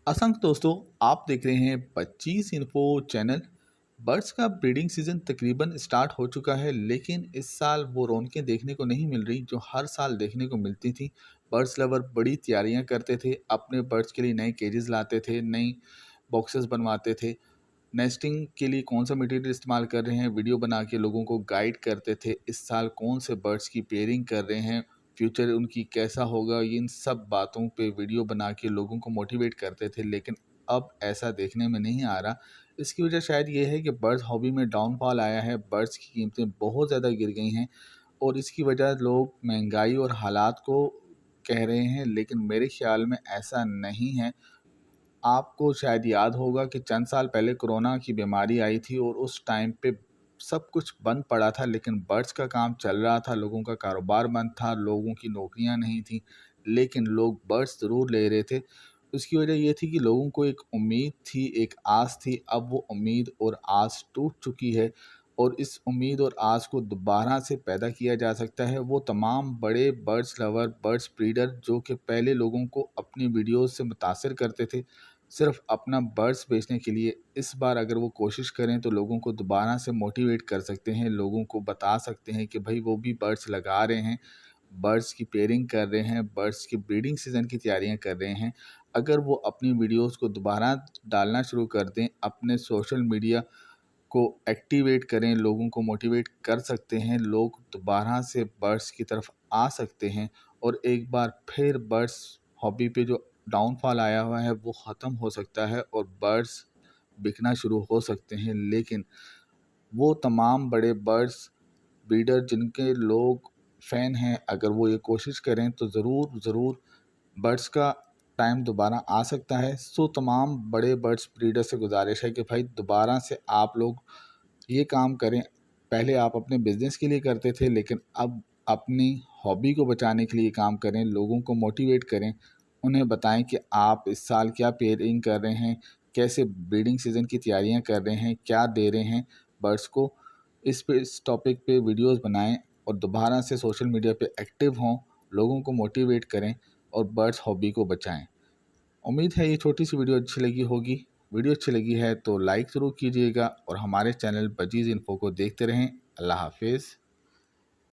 असंख्य दोस्तों, आप देख रहे हैं 25 इन्फो चैनल। बर्ड्स का ब्रीडिंग सीजन तकरीबन स्टार्ट हो चुका है, लेकिन इस साल वो रौनकें देखने को नहीं मिल रही जो हर साल देखने को मिलती थी। बर्ड्स लवर बड़ी तैयारियां करते थे, अपने बर्ड्स के लिए नए केजेस लाते थे, नई बॉक्सेस बनवाते थे, नेस्टिंग के लिए कौन सा मटेरियल इस्तेमाल कर रहे हैं वीडियो बना के लोगों को गाइड करते थे। इस साल कौन से बर्ड्स की पेयरिंग कर रहे हैं, फ्यूचर उनकी कैसा होगा, इन सब बातों पे वीडियो बना के लोगों को मोटिवेट करते थे। लेकिन अब ऐसा देखने में नहीं आ रहा। इसकी वजह शायद ये है कि बर्ड्स हॉबी में डाउनफॉल आया है, बर्ड्स की कीमतें बहुत ज़्यादा गिर गई हैं और इसकी वजह लोग महंगाई और हालात को कह रहे हैं, लेकिन मेरे ख्याल में ऐसा नहीं है। आपको शायद याद होगा कि चंद साल पहले कोरोना की बीमारी आई थी और उस टाइम पे सब कुछ बंद पड़ा था, लेकिन बर्ड्स का काम चल रहा था, लोगों का कारोबार बंद था, लोगों की नौकरियां नहीं थी, लेकिन लोग बर्ड्स ज़रूर ले रहे थे। उसकी वजह ये थी कि लोगों को एक उम्मीद थी, एक आस थी। अब वो उम्मीद और आस टूट चुकी है और इस उम्मीद और आस को दोबारा से पैदा किया जा सकता है। वो तमाम बड़े बर्ड्स लवर, बर्ड्स ब्रीडर जो कि पहले लोगों को अपनी वीडियोज़ से मुतासिर करते थे सिर्फ अपना बर्ड्स बेचने के लिए, इस बार अगर वो कोशिश करें तो लोगों को दोबारा से मोटिवेट कर सकते हैं, लोगों को बता सकते हैं कि भाई वो भी बर्ड्स लगा रहे हैं, बर्ड्स की पेयरिंग कर रहे हैं, बर्ड्स की ब्रीडिंग सीज़न की तैयारियां कर रहे हैं। अगर वो अपनी वीडियोस को दोबारा डालना शुरू कर दें, अपने सोशल मीडिया को एक्टिवेट करें, लोगों को मोटिवेट कर सकते हैं, लोग दोबारा से बर्ड्स की तरफ आ सकते हैं और एक बार फिर बर्ड्स हॉबी पे जो डाउनफॉल आया हुआ है वो ख़त्म हो सकता है और बर्ड्स बिकना शुरू हो सकते हैं। लेकिन वो तमाम बड़े बर्ड्स ब्रीडर जिनके लोग फ़ैन हैं, अगर वो ये कोशिश करें तो ज़रूर ज़रूर बर्ड्स का टाइम दोबारा आ सकता है। सो तमाम बड़े बर्ड्स ब्रीडर से गुजारिश है कि भाई दोबारा से आप लोग ये काम करें। पहले आप अपने बिजनेस के लिए करते थे, लेकिन अब अपनी हॉबी को बचाने के लिए काम करें, लोगों को मोटिवेट करें, उन्हें बताएं कि आप इस साल क्या पेयरिंग कर रहे हैं, कैसे ब्रीडिंग सीज़न की तैयारियां कर रहे हैं, क्या दे रहे हैं बर्ड्स को। इस टॉपिक पे वीडियोस बनाएं और दोबारा से सोशल मीडिया पे एक्टिव हों, लोगों को मोटिवेट करें और बर्ड्स हॉबी को बचाएं। उम्मीद है ये छोटी सी वीडियो अच्छी लगी होगी। वीडियो अच्छी लगी है तो लाइक ज़रूर कीजिएगा और हमारे चैनल बजीज़ इन्फो को देखते रहें। अल्लाह हाफिज़।